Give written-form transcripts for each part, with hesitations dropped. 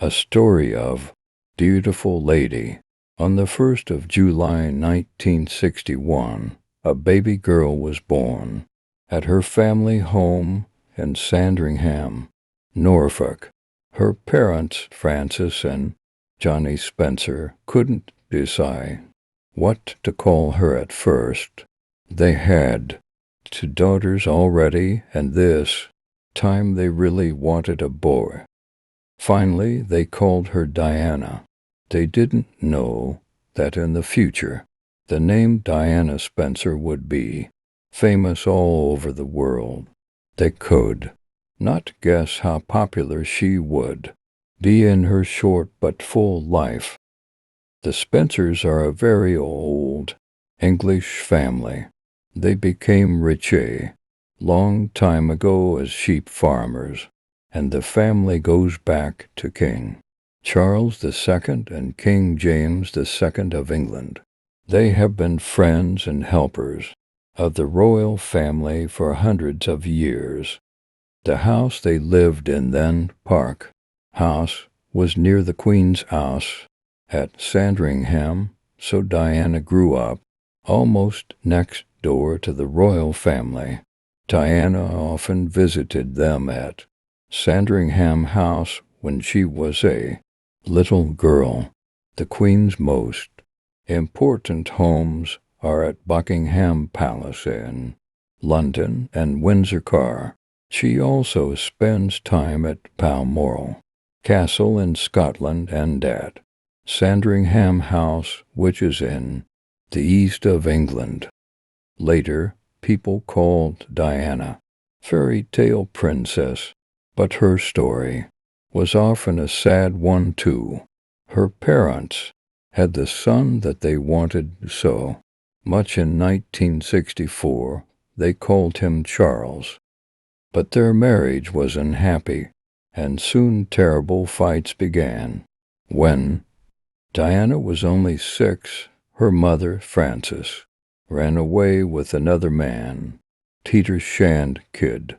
A story of Beautiful Lady. On the 1st of July, 1961, a baby girl was born at her family home in Sandringham, Norfolk. Her parents, Frances and Johnny Spencer, couldn't decide what to call her at first. They had 2 daughters already, and this time they really wanted a boy. Finally, they called her Diana. They didn't know that in the future, the name Diana Spencer would be famous all over the world. They could not guess how popular she would be in her short but full life. The Spencers are a very old English family. They became rich a long time ago as sheep farmers, and the family goes back to King Charles II and King James II of England. They have been friends and helpers of the royal family for hundreds of years. The house they lived in then, Park House, was near the Queen's house at Sandringham, so Diana grew up almost next door to the royal family. Diana often visited them at Sandringham House when she was a little girl. The Queen's most important homes are at Buckingham Palace in London and Windsor Castle. She also spends time at Balmoral Castle in Scotland and at Sandringham House, which is in the east of England. Later, people called Diana fairy tale princess, but her story was often a sad one too. Her parents had the son that they wanted so much in 1964, they called him Charles. But their marriage was unhappy, and soon terrible fights began. When Diana was only 6, her mother, Frances, ran away with another man, Peter Shand Kid.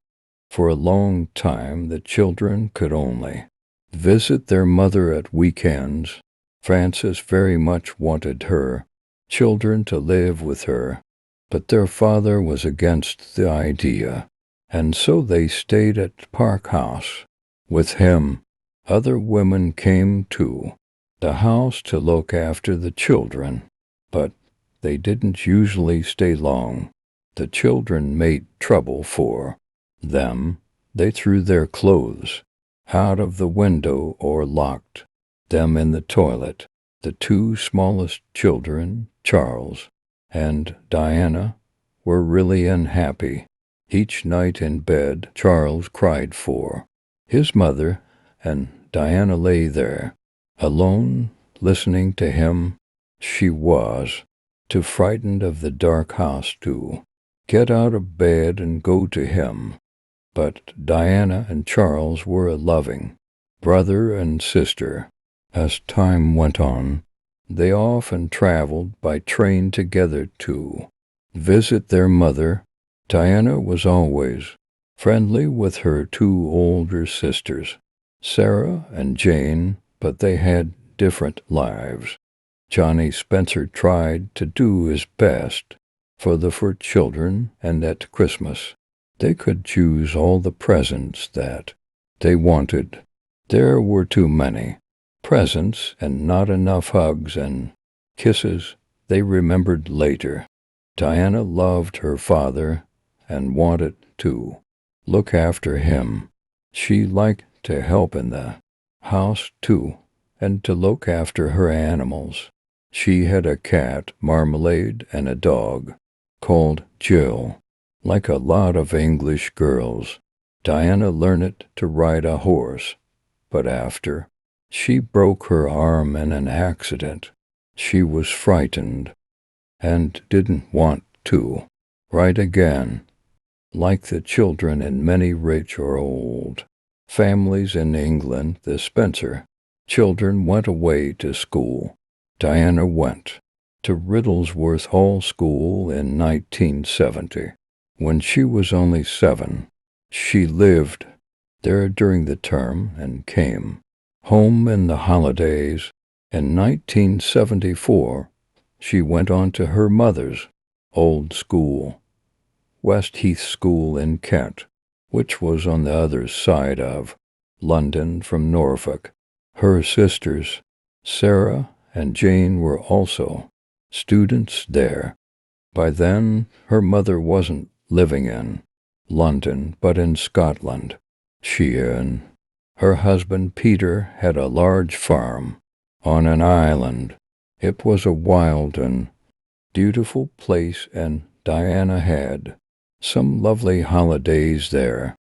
For a long time, the children could only visit their mother at weekends. Frances very much wanted her children to live with her, but their father was against the idea, and so they stayed at Park House with him. Other women came to the house to look after the children, but they didn't usually stay long. The children made trouble for them. They threw their clothes out of the window or locked them in the toilet. The 2 smallest children, Charles and Diana, were really unhappy. Each night in bed, Charles cried for his mother, and Diana lay there, alone, listening to him. She was too frightened of the dark house to get out of bed and go to him. But Diana and Charles were a loving brother and sister. As time went on, they often traveled by train together to visit their mother. Diana was always friendly with her 2 older sisters, Sarah and Jane, but they had different lives. Johnny Spencer tried to do his best for the 4 children, and at Christmas they could choose all the presents that they wanted. There were too many presents and not enough hugs and kisses, they remembered later. Diana loved her father and wanted to look after him. She liked to help in the house too, and to look after her animals. She had a cat, Marmalade, and a dog called Jill. Like a lot of English girls, Diana learned to ride a horse, but after she broke her arm in an accident, she was frightened and didn't want to ride again. Like the children in many rich or old families in England, the Spencer children went away to school. Diana went to Riddlesworth Hall School in 1970. When she was only 7, she lived there during the term and came home in the holidays. In 1974, she went on to her mother's old school, Westheath School in Kent, which was on the other side of London from Norfolk. Her sisters, Sarah and Jane, were also students there. By then, her mother wasn't living in London, but in Scotland. She and her husband Peter had a large farm on an island. It was a wild and beautiful place, and Diana had some lovely holidays there.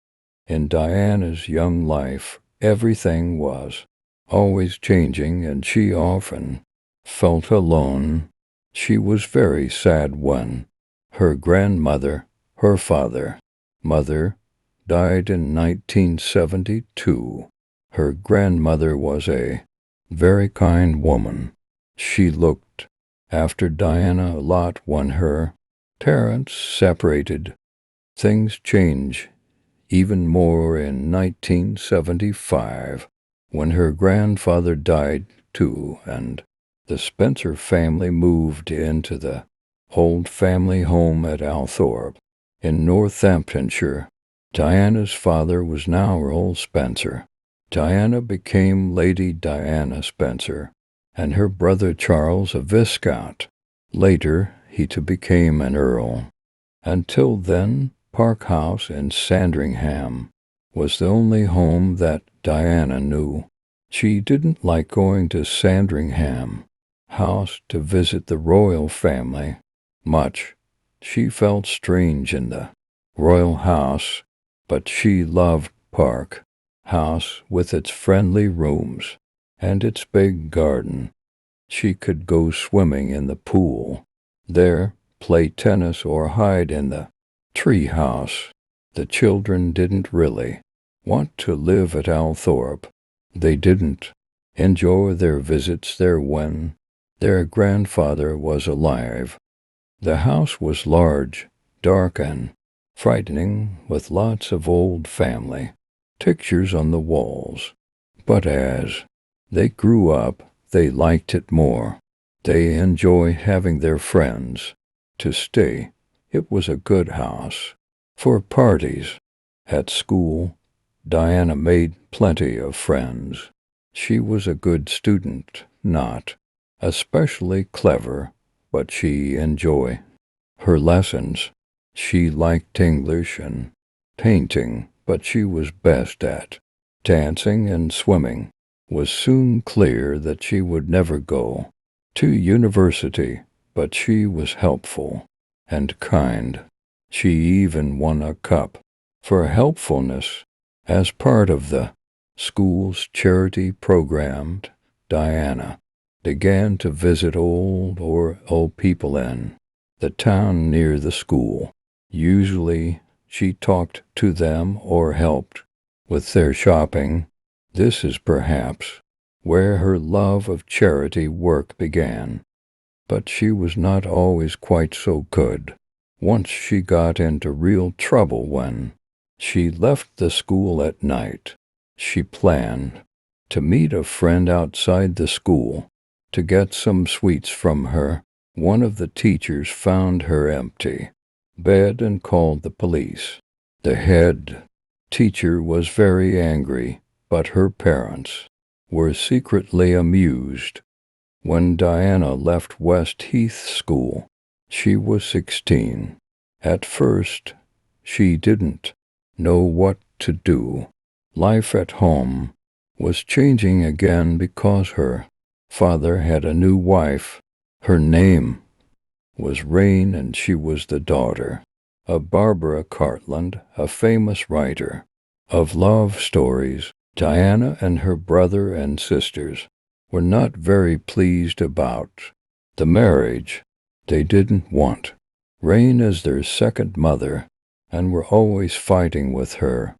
In Diana's young life, everything was always changing, and she often felt alone. She was very sad when her grandmother, her mother, died in 1972. Her grandmother was a very kind woman. She looked after Diana a lot. When her parents separated, things changed even more in 1975, when her grandfather died too, and the Spencer family moved into the old family home at Althorpe in Northamptonshire. Diana's father was now Earl Spencer. Diana became Lady Diana Spencer, and her brother Charles a Viscount. Later, he too became an Earl. Until then, Park House in Sandringham was the only home that Diana knew. She didn't like going to Sandringham House to visit the royal family much. She felt strange in the royal house, but she loved Park House with its friendly rooms and its big garden. She could go swimming in the pool there, play tennis, or hide in the tree house. The children didn't really want to live at Althorpe. They didn't enjoy their visits there when their grandfather was alive. The house was large, dark, and frightening, with lots of old family pictures on the walls. But as they grew up, they liked it more. They enjoyed having their friends to stay. It was a good house for parties. At school, Diana made plenty of friends. She was a good student, not especially clever, but she enjoyed her lessons. She liked English and painting, but she was best at dancing and swimming. It was soon clear that she would never go to university, but she was helpful and kind. She even won a cup for helpfulness as part of the school's charity program. Diana began to visit old people in the town near the school. Usually she talked to them or helped with their shopping. This is perhaps where her love of charity work began. But she was not always quite so good. Once she got into real trouble when she left the school at night. She planned to meet a friend outside the school to get some sweets from her. One of the teachers found her empty bed and called the police. The head teacher was very angry, but her parents were secretly amused. When Diana left Westheath School, she was 16. At first, she didn't know what to do. Life at home was changing again because her father had a new wife. Her name was Rain, and she was the daughter of Barbara Cartland, a famous writer of love stories. Diana and her brother and sisters were not very pleased about the marriage. They didn't want Rain as their second mother and were always fighting with her.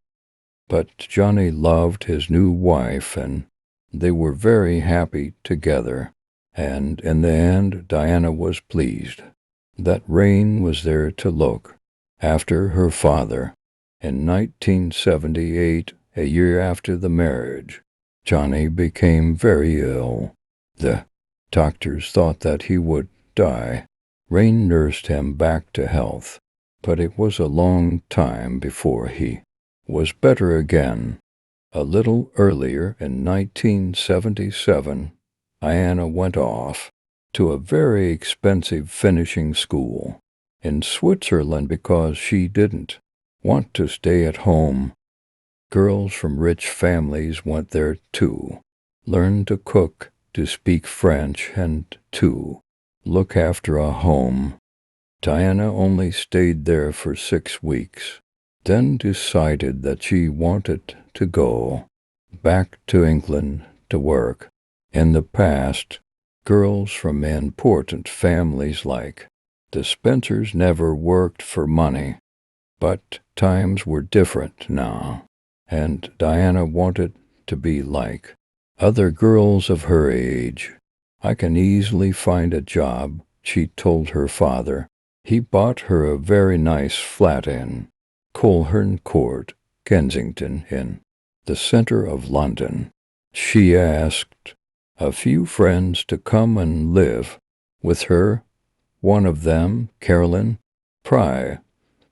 But Johnny loved his new wife, and they were very happy together. And in the end, Diana was pleased that Rain was there to look after her father. In 1978, a year after the marriage, Johnny became very ill. The doctors thought that he would die. Rain nursed him back to health, but it was a long time before he was better again. A little earlier, in 1977, Diana went off to a very expensive finishing school in Switzerland because she didn't want to stay at home. Girls from rich families went there too, learn to cook, to speak French, and to look after a home. Diana only stayed there for 6 weeks, then decided that she wanted to go back to England to work. In the past, girls from important families like the Spencers never worked for money, but times were different now, and Diana wanted to be like other girls of her age. "I can easily find a job," she told her father. He bought her a very nice flat in Coleherne Court, Kensington, in the center of London. She asked a few friends to come and live with her. One of them, Carolyn Pry,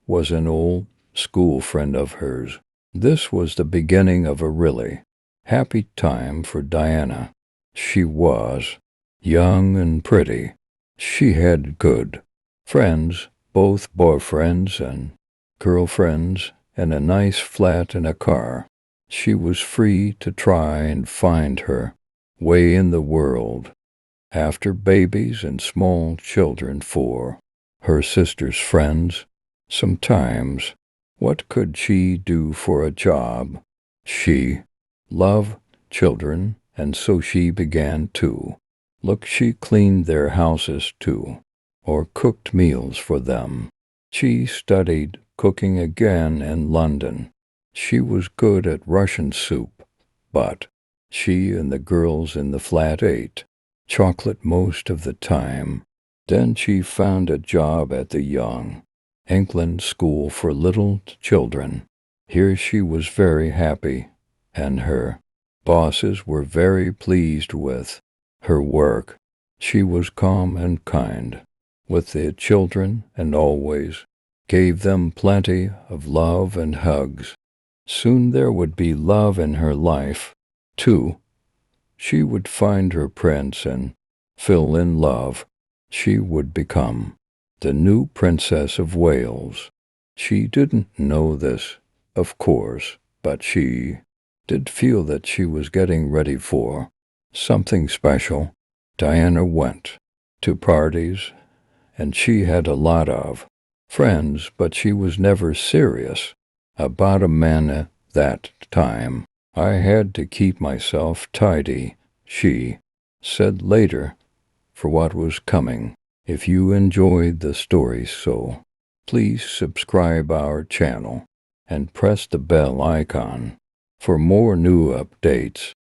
was an old school friend of hers. This was the beginning of a really happy time for Diana. She was young and pretty. She had good friends, both boyfriends and girlfriends, and a nice flat and a car. She was free to try and find her way in the world. After babies and small children for her sister's friends, sometimes what could she do for a job? She loved children, and so she began to look. She cleaned their houses too, or cooked meals for them. She studied cooking again in London. She was good at Russian soup, but she and the girls in the flat ate chocolate most of the time. Then she found a job at the Young England School for Little Children. Here she was very happy, and her bosses were very pleased with her work. She was calm and kind with the children and always gave them plenty of love and hugs. Soon there would be love in her life, too. She would find her prince and fall in love. She would become the new Princess of Wales. She didn't know this, of course, but she did feel that she was getting ready for something special. Diana went to parties, and she had a lot of friends, but she was never serious about a man at that time. "I had to keep myself tidy," she said later, for what was coming. If you enjoyed the story, so please subscribe our channel and press the bell icon for more new updates.